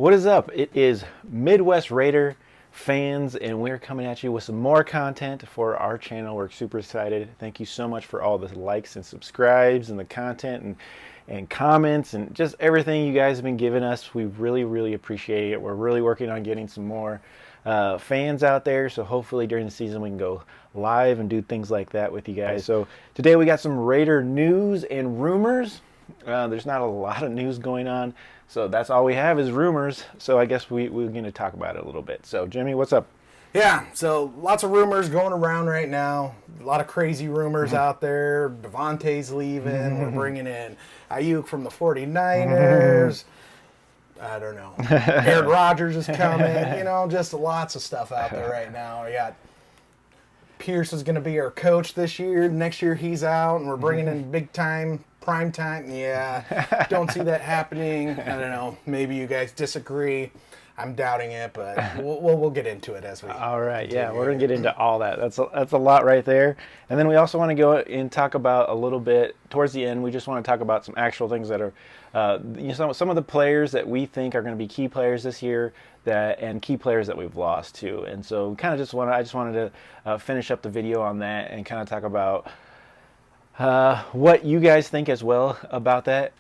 What is up? It is Midwest Raider fans, and we're coming at you with some more content for our channel. We're super excited. Thank you so much for all the likes and subscribes and the content and comments and just everything you guys have been giving us. We really appreciate it. We're really working on getting some more fans out there, so hopefully during the season we can go live and do things like that with you guys. So today we got some Raider news and rumors. There's not a lot of news going on, so that's all we have is rumors. So I guess we're going to talk about it a little bit. So Jimmy, what's up? Yeah, so lots of rumors going around right now. A lot of crazy rumors out there. Devontae's leaving. We're bringing in Ayuk from the 49ers. I don't know. Aaron Rodgers is coming. You know, just lots of stuff out there right now. We got Pierce is going to be our coach this year. Next year he's out, and we're bringing in big time, prime time. Yeah, don't see that happening. I don't know. Maybe you guys disagree. I'm doubting it, but we'll get into it as we. All right, yeah, we're gonna get into all that. That's a lot right there. And then we also want to go and talk about a little bit towards the end. We just want to talk about some actual things that are, some of the players that we think are going to be key players this year, and key players that we've lost too. And so, kind of I just wanted to finish up the video on that and kind of talk about what you guys think as well about that,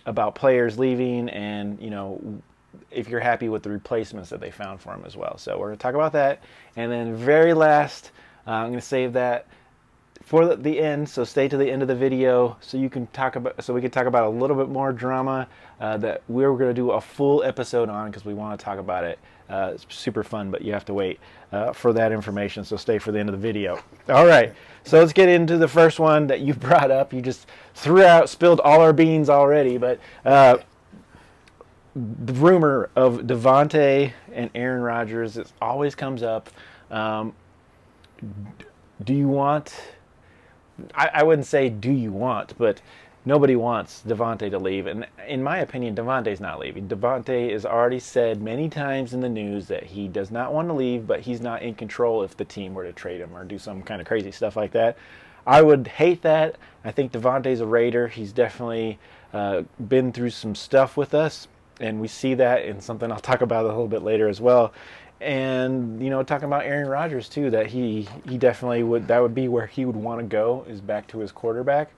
about players leaving, and if you're happy with the replacements that they found for him as well. So we're going to talk about that. And then very last, I'm going to save that for the end. So stay to the end of the video so we can talk about a little bit more drama that we're going to do a full episode on, because we want to talk about it. It's super fun, but you have to wait for that information. So stay for the end of the video. All right. So let's get into the first one that you brought up. You just spilled all our beans already, but the rumor of Devontae and Aaron Rodgers, it always comes up. Do you want, I wouldn't say do you want, but nobody wants Devontae to leave. And in my opinion, Devontae's not leaving. Devontae has already said many times in the news that he does not want to leave, but he's not in control if the team were to trade him or do some kind of crazy stuff like that. I would hate that. I think Devontae's a Raider. He's definitely been through some stuff with us, and we see that in something I'll talk about a little bit later as well. And talking about Aaron Rodgers too, that he definitely would be where he would want to go, is back to his quarterback.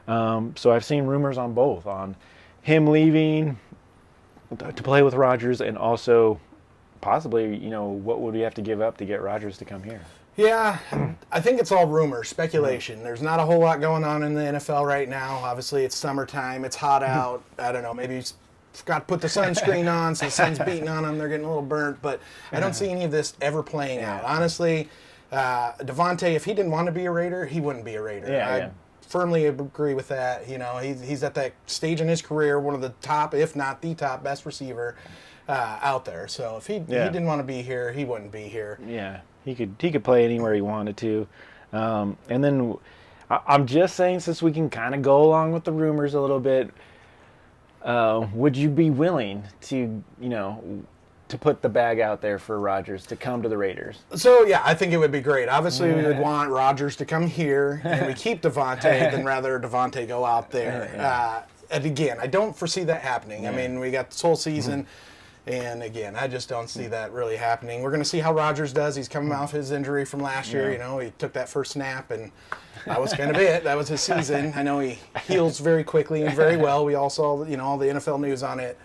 So I've seen rumors on both, on him leaving to play with Rodgers, and also possibly what would we have to give up to get Rodgers to come here. Yeah, I think it's all rumor, speculation. There's not a whole lot going on in the NFL right now. Obviously, it's summertime. It's hot out. I don't know, maybe he's forgot to put the sunscreen on, so the sun's beating on them. They're getting a little burnt, but I don't see any of this ever playing out. Honestly, Devontae, if he didn't want to be a Raider, he wouldn't be a Raider. I firmly agree with that. He's at that stage in his career, one of the top, if not the top, best receiver out there. So if he didn't want to be here, he wouldn't be here. Yeah, he could play anywhere he wanted to. And then I'm just saying, since we can kind of go along with the rumors a little bit, would you be willing to, to put the bag out there for Rodgers to come to the Raiders? So, yeah, I think it would be great. Obviously, we would want Rodgers to come here, and we keep Devontae than rather Devontae go out there. And again, I don't foresee that happening. I mean, we got this whole season, and again, I just don't see that really happening. We're going to see how Rodgers does. He's coming off his injury from last year. He took that first snap, and that was kind of it. That was his season. I know he heals very quickly and very well. We all saw, all the NFL news on it.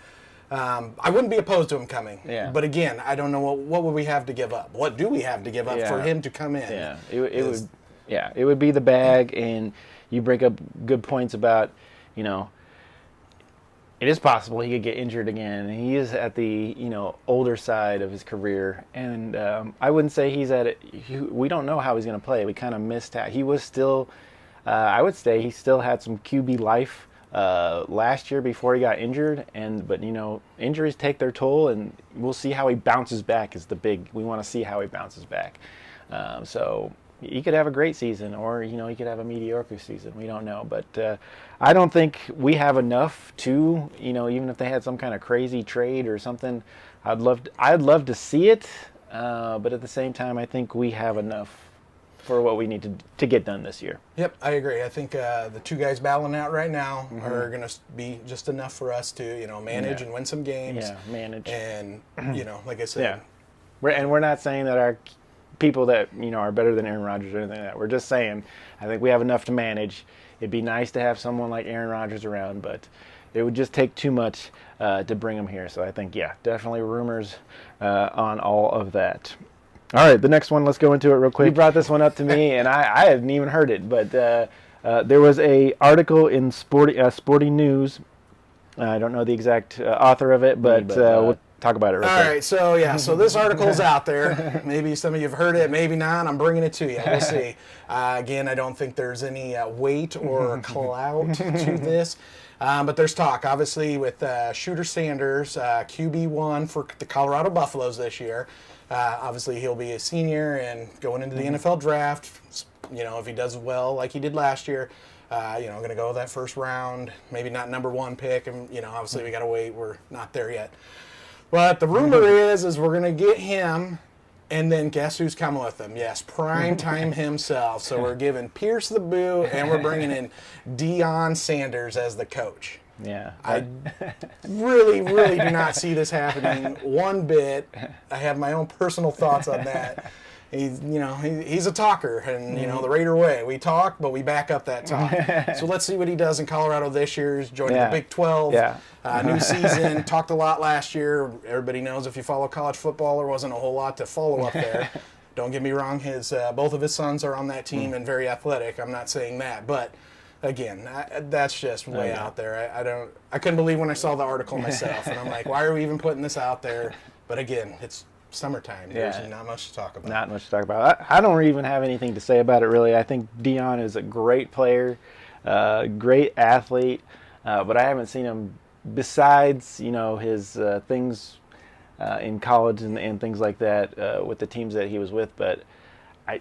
I wouldn't be opposed to him coming. Yeah. But again, I don't know what would we have to give up. What do we have to give up for him to come in? Yeah, it would be the bag, and you bring up good points about, it is possible he could get injured again. He is at the older side of his career, and I wouldn't say he's at it. We don't know how he's going to play. We kind of missed out. He was still, I would say, he still had some QB life last year before he got injured. But injuries take their toll, and we'll see how he bounces back. We want to see how he bounces back. So he could have a great season, or he could have a mediocre season. We don't know, but I don't think we have enough to, even if they had some kind of crazy trade or something. I'd love to see it, but at the same time, I think we have enough for what we need to get done this year. Yep, I agree. I think the two guys battling out right now Mm-hmm. are going to be just enough for us to, manage and win some games. Yeah, manage. And, like I said, Yeah. We're not saying that our people that, are better than Aaron Rodgers or anything like that. We're just saying I think we have enough to manage. It'd be nice to have someone like Aaron Rodgers around, but it would just take too much to bring him here. So I think, definitely rumors on all of that. All right, the next one, let's go into it real quick. You brought this one up to me, and I hadn't even heard it, but there was a article in Sporting News. I don't know the exact author of it, but we'll talk about it real quick. All right, so this article's out there. Maybe some of you have heard it, maybe not. I'm bringing it to you. We'll see. Again, I don't think there's any weight or clout to this. But there's talk, obviously, with Shooter Sanders, QB1 for the Colorado Buffaloes this year. Obviously, he'll be a senior and going into the NFL draft. If he does well like he did last year, going to go that first round, maybe not number 1 pick. And, obviously, we got to wait. We're not there yet. But the rumor is we're going to get him, and then guess who's coming with him? Yes, prime time himself. So we're giving Pierce the boot, and we're bringing in Deion Sanders as the coach. Yeah. I really, really do not see this happening one bit. I have my own personal thoughts on that. He's a talker, and the Raider way. We talk, but we back up that talk. So let's see what he does in Colorado this year. He's joining the Big 12. Yeah. New season. Talked a lot last year. Everybody knows if you follow college football, there wasn't a whole lot to follow up there. Don't get me wrong. Both of his sons are on that team and very athletic. I'm not saying that, but again, that's just way out there. I couldn't believe when I saw the article myself, and I'm like, why are we even putting this out there? But again, it's summertime. There's not much to talk about. Not much to talk about. I don't even have anything to say about it, really. I think Deion is a great player, great athlete, but I haven't seen him besides, his things in college and things like that with the teams that he was with. But I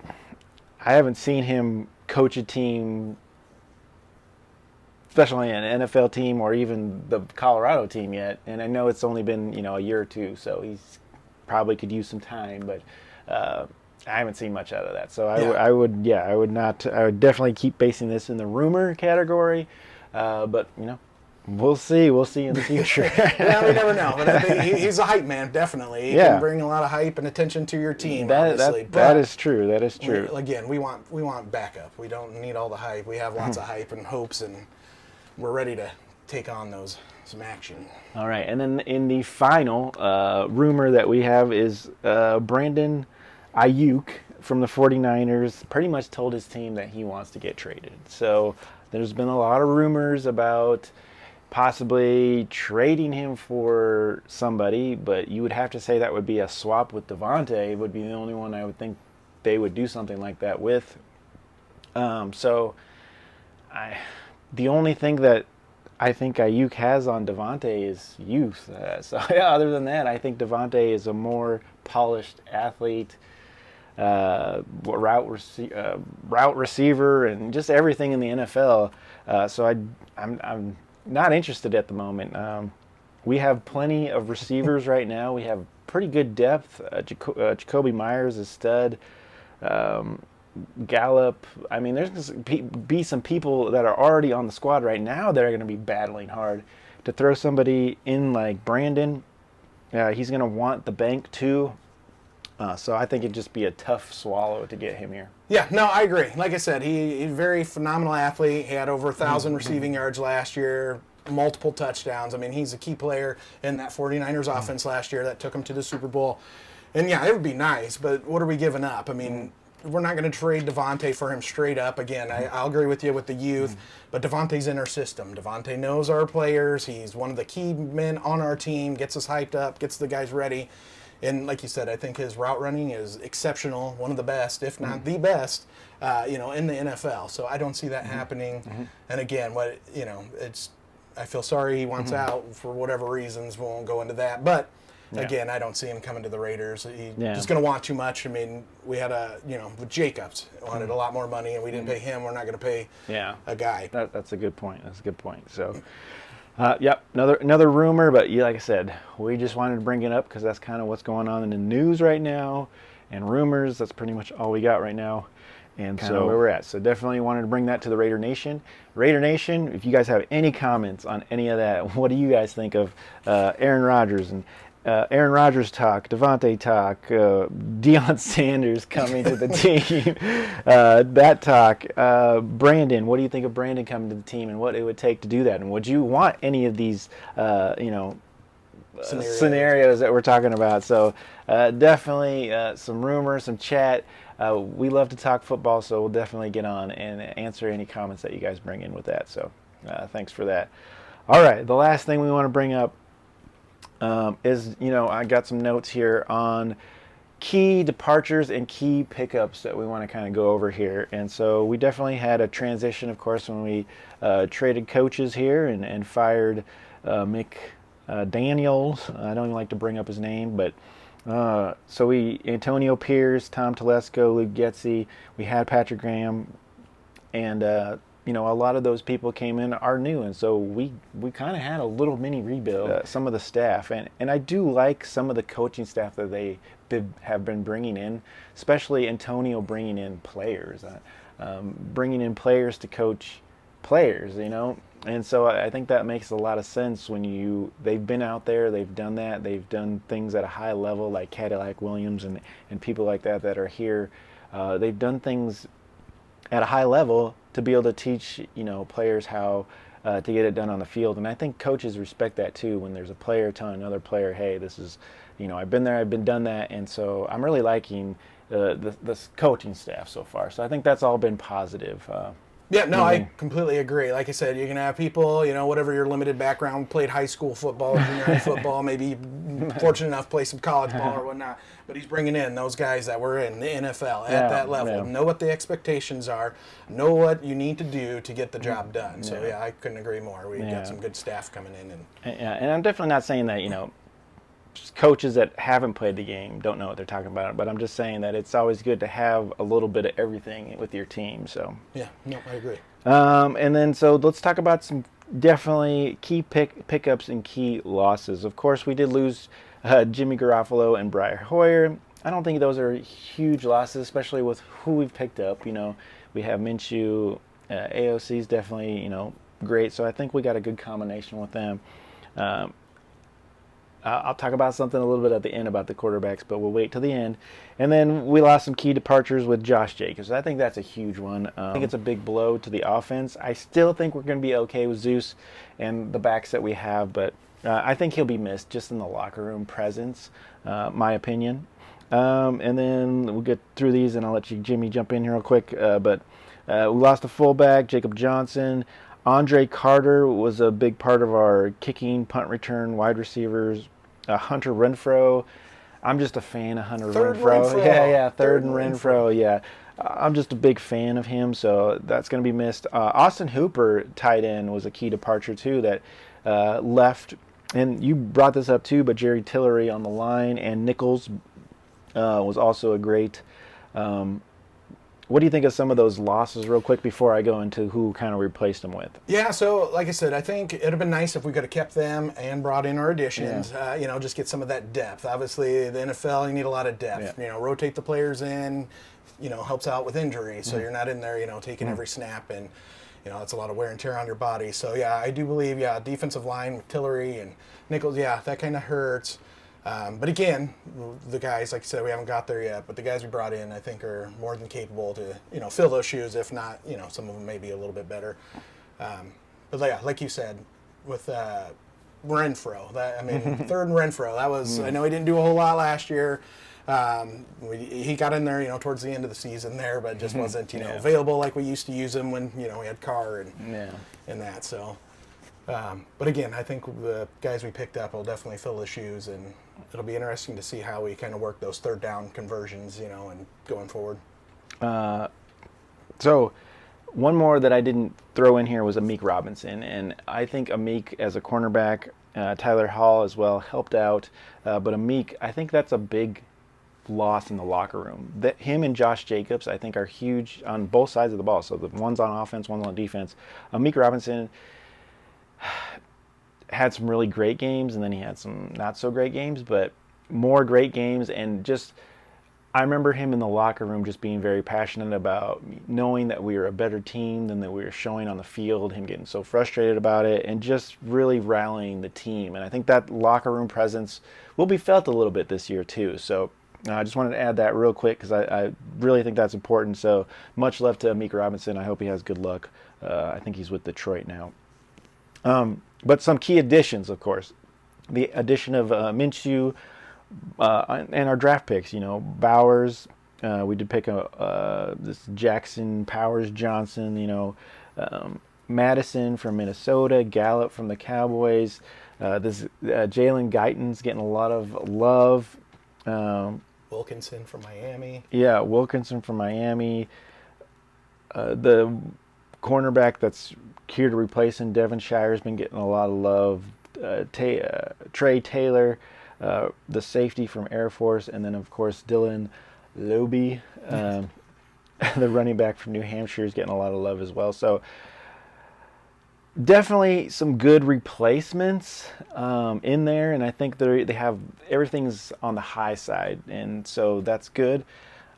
haven't seen him coach a team, especially an NFL team or even the Colorado team yet. And I know it's only been, a year or two, so he's probably could use some time, but I haven't seen much out of that. So I would definitely keep basing this in the rumor category, but we'll see in the future. Yeah, we never know, but I think he's a hype man, definitely. He can bring a lot of hype and attention to your team, obviously. That is true. Again, we want backup. We don't need all the hype. We have lots of hype and hopes, and we're ready to take on some action. All right, and then in the final rumor that we have is Brandon Ayuk from the 49ers pretty much told his team that he wants to get traded. So there's been a lot of rumors about possibly trading him for somebody, but you would have to say that would be a swap with Davante, would be the only one I would think they would do something like that with. The only thing that I think Ayuk has on Davante is youth. Other than that, I think Davante is a more polished athlete, route receiver, and just everything in the NFL. So I'm not interested at the moment. We have plenty of receivers right now. We have pretty good depth. Jacoby Myers is stud. Gallup. I mean, there's going to be some people that are already on the squad right now that are going to be battling hard. To throw somebody in like Brandon, he's going to want the bank too. So I think it'd just be a tough swallow to get him here. Yeah, no, I agree. Like I said, he's a very phenomenal athlete. He had over 1,000 receiving yards last year, multiple touchdowns. I mean, he's a key player in that 49ers offense last year that took him to the Super Bowl. And yeah, it would be nice, but what are we giving up? I mean, we're not going to trade Davante for him straight up. Again, I'll agree with you with the youth, but Davante's in our system. Davante knows our players. He's one of the key men on our team, gets us hyped up, gets the guys ready. And like you said, I think his route running is exceptional, one of the best, if not the best, in the NFL. So I don't see that happening. And again, I feel sorry he wants out for whatever reasons. We won't go into that. But again, I don't see him coming to the Raiders. He's just going to want too much. I mean, we had with Jacobs, wanted a lot more money, and we didn't pay him. We're not going to pay a guy. That's a good point. So, another rumor, but like I said, we just wanted to bring it up because that's kind of what's going on in the news right now. And rumors, that's pretty much all we got right now. and kind of where we're at. So definitely wanted to bring that to the Raider Nation. Raider Nation, if you guys have any comments on any of that, what do you guys think of Aaron Rodgers and Aaron Rodgers talk, Devontae talk, Deion Sanders coming to the team, that talk, Brandon, what do you think of Brandon coming to the team and what it would take to do that? And would you want any of these, scenarios that we're talking about? So definitely some rumors, some chat. We love to talk football, so we'll definitely get on and answer any comments that you guys bring in with that. So thanks for that. All right, the last thing we want to bring up is, I got some notes here on key departures and key pickups that we want to kind of go over here. And so we definitely had a transition, of course, when we traded coaches here and fired Mick Daniels. I don't even like to bring up his name, but so Antonio Pierce, Tom Telesco, Luke Getsy, we had Patrick Graham, and a lot of those people came in are new, and so we kind of had a little mini rebuild. Some of the staff, and I do like some of the coaching staff that they have been bringing in, especially Antonio bringing in players, to coach players, And so I think that makes a lot of sense when they've been out there, they've done that, they've done things at a high level like Cadillac Williams and people like that are here. They've done things at a high level to be able to teach, players how to get it done on the field. And I think coaches respect that too when there's a player telling another player, hey, this is, I've been there, I've been done that. And so I'm really liking this coaching staff so far. So I think that's all been positive. Yeah, no, I completely agree. Like I said, you're going to have people, whatever your limited background, played high school football, junior high football, maybe fortunate enough to play some college ball or whatnot. But he's bringing in those guys that were in the NFL at that level, know what the expectations are, know what you need to do to get the job done. So, I couldn't agree more. We've got some good staff coming in. And I'm definitely not saying that, coaches that haven't played the game don't know what they're talking about, but I'm just saying that it's always good to have a little bit of everything with your team. So yeah, no, I agree. And then so let's talk about some definitely key pickups and key losses. Of course, we did lose Jimmy Garoppolo and Brian Hoyer. I don't think those are huge losses, especially with who we've picked up. We have Minshew, AOC is definitely great, so I think we got a good combination with them. I'll talk about something a little bit at the end about the quarterbacks, but we'll wait till the end. And then we lost some key departures with Josh Jacobs. I think that's a huge one. I think it's a big blow to the offense. I still think we're going to be okay with Zeus and the backs that we have, but I think he'll be missed just in the locker room presence, my opinion. And then we'll get through these, and I'll let you, Jimmy, jump in here real quick. But we lost a fullback, Jacob Johnson. Andre Carter was a big part of our kicking, punt return, wide receivers. Hunter Renfrow. I'm just a fan of Hunter Renfrow. Yeah, third and Renfrow. Yeah, I'm just a big fan of him, so that's going to be missed. Austin Hooper, tight end, was a key departure too that left. And you brought this up too, but Jerry Tillery on the line and Nichols was also a great. What do you think of some of those losses real quick before I go into who kind of replaced them with? Yeah, so like I said, I think it would have been nice if we could have kept them and brought in our additions, just get some of that depth. Obviously, the NFL, you need a lot of depth. Rotate the players in, helps out with injury. So you're not in there, taking every snap and, that's a lot of wear and tear on your body. So, yeah, I do believe, defensive line with Tillery and Nichols, that kind of hurts. But again, the guys, like I said, we haven't got there yet, but the guys we brought in, I think, are more than capable to, fill those shoes. If not, some of them may be a little bit better. But yeah, like you said, with Renfrow, third and Renfrow, that was, I know he didn't do a whole lot last year. He got in there, towards the end of the season there, but just wasn't, available like we used to use him when, we had Carr and that. So, but again, I think the guys we picked up will definitely fill the shoes, and it'll be interesting to see how we kind of work those third down conversions, and going forward. So one more that I didn't throw in here was Amik Robinson, and I think Amik as a cornerback, Tyler Hall as well helped out, but Amik, I think that's a big loss in the locker room. That him and Josh Jacobs, I think, are huge on both sides of the ball. So the one's on offense, one's on defense. Amik Robinson had some really great games, and then he had some not so great games, but more great games, and just I remember him in the locker room just being very passionate about knowing that we were a better team than that we were showing on the field, him getting so frustrated about it, and just really rallying the team. And I think that locker room presence will be felt a little bit this year too. So I just wanted to add that real quick because I really think that's important. So much love to Meek Robinson. I hope he has good luck. I think he's with Detroit now. But some key additions, of course. The addition of Minshew, and our draft picks, Bowers, we did pick this Jackson Powers Johnson, Madison from Minnesota, Gallup from the Cowboys, this Jalen Guyton's getting a lot of love. Wilkinson from Miami. Yeah, Wilkinson from Miami. The cornerback that's here to replace him, Devonshire, has been getting a lot of love. Trey Taylor, the safety from Air Force, and then of course Dylan Lobe, the running back from New Hampshire, is getting a lot of love as well. So definitely some good replacements in there, and I think they have everything's on the high side, and so that's good.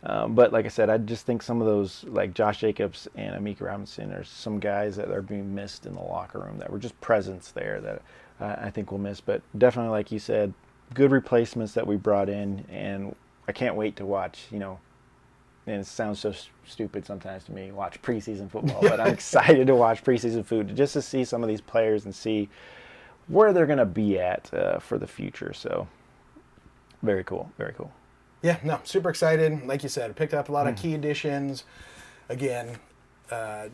But like I said, I just think some of those, like Josh Jacobs and Amika Robinson, are some guys that are being missed in the locker room that were just presence there that I think we'll miss. But definitely, like you said, good replacements that we brought in, and I can't wait to watch, and it sounds so stupid sometimes to me, watch preseason football, but I'm excited to watch preseason food just to see some of these players and see where they're going to be at for the future. So very cool, very cool. Yeah, no, super excited. Like you said, I picked up a lot of key additions. Again, we're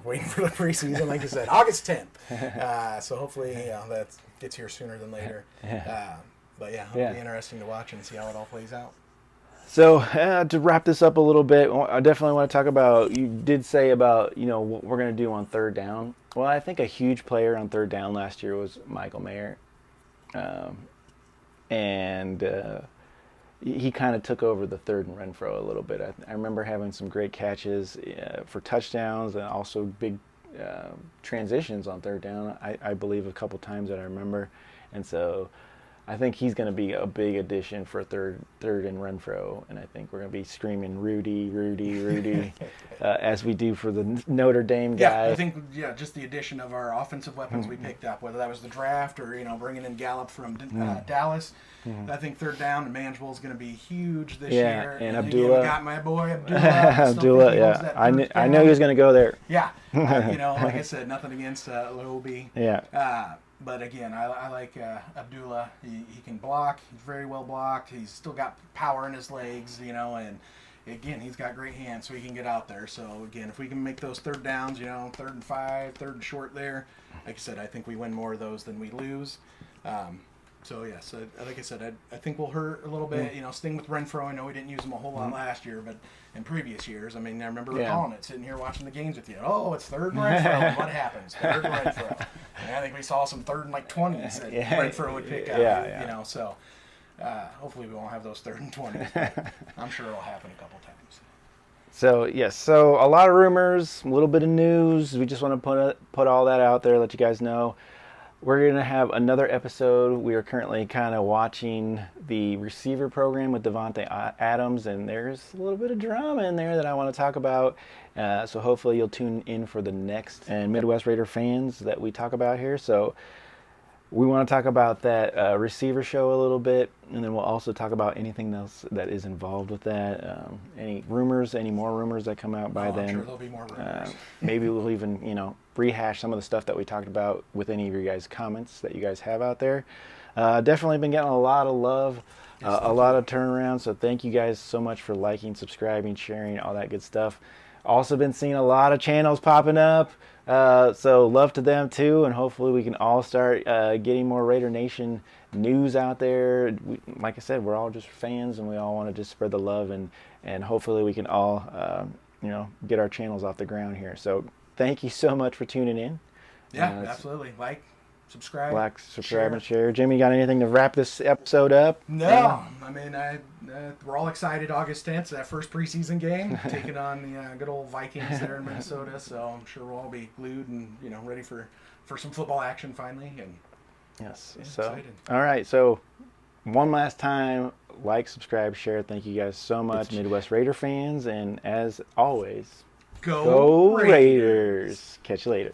waiting for the preseason. Like you said, August 10th. So hopefully, that gets here sooner than later. But yeah, it'll be interesting to watch and see how it all plays out. So to wrap this up a little bit, I definitely want to talk about, you did say about, what we're going to do on third down. Well, I think a huge player on third down last year was Michael Mayer. He kind of took over the third and Renfro a little bit. I remember having some great catches for touchdowns and also big transitions on third down, I believe a couple times that I remember. And so I think he's going to be a big addition for third and Renfro. And I think we're going to be screaming Rudy, as we do for the Notre Dame guy. Yeah, I think just the addition of our offensive weapons we picked up, whether that was the draft or bringing in Gallup from Dallas. I think third down and Manswell is going to be huge this year. And again, Abdullah. we got my boy Abdullah. Abdullah, yeah. I know he was going to go there. Yeah, like I said, nothing against Lobe. Yeah. But again, I like Abdullah. He can block. He's very well blocked. He's still got power in his legs, and again, he's got great hands, so he can get out there. So again, if we can make those third downs, 3rd and 5, 3rd and short there, like I said, I think we win more of those than we lose. So like I said, I think we'll hurt a little bit. Sting with Renfro. I know we didn't use him a whole lot last year, but in previous years, I remember recalling it, sitting here watching the games with you. Oh, it's 3rd and Renfro. And what happens? 3rd and Renfro. And I think we saw some 3rd and 20s that Renfro would pick up. So hopefully we won't have those 3rd and 20s. But I'm sure it'll happen a couple times. So yes, so a lot of rumors, a little bit of news. We just want to put all that out there, let you guys know. We're going to have another episode. We are currently kind of watching the receiver program with Davante Adams, and there's a little bit of drama in there that I want to talk about. So hopefully you'll tune in for the next, and Midwest Raider fans that we talk about here. So we want to talk about that receiver show a little bit, and then we'll also talk about anything else that is involved with that. Any more rumors that come out by then. I'm sure there'll be more rumors. Maybe we'll even, rehash some of the stuff that we talked about with any of your guys' comments that you guys have out there. Definitely been getting a lot of love, a lot of turnaround. So thank you guys so much for liking, subscribing, sharing, all that good stuff. Also been seeing a lot of channels popping up. So love to them too, and hopefully we can all start getting more Raider Nation news out there. Like I said, we're all just fans, and we all want to just spread the love, and hopefully we can all get our channels off the ground here. So thank you so much for tuning in. Yeah, absolutely. Subscribe, and share. Jimmy, got anything to wrap this episode up? No, we're all excited. August 10th, that first preseason game, taking on the good old Vikings there in Minnesota. So I'm sure we'll all be glued and ready for some football action finally. And yes, yeah, so excited. All right, so one last time, like, subscribe, share. Thank you guys so much, Midwest Raider fans. And as always, Go go Raiders. Raiders. Catch you later.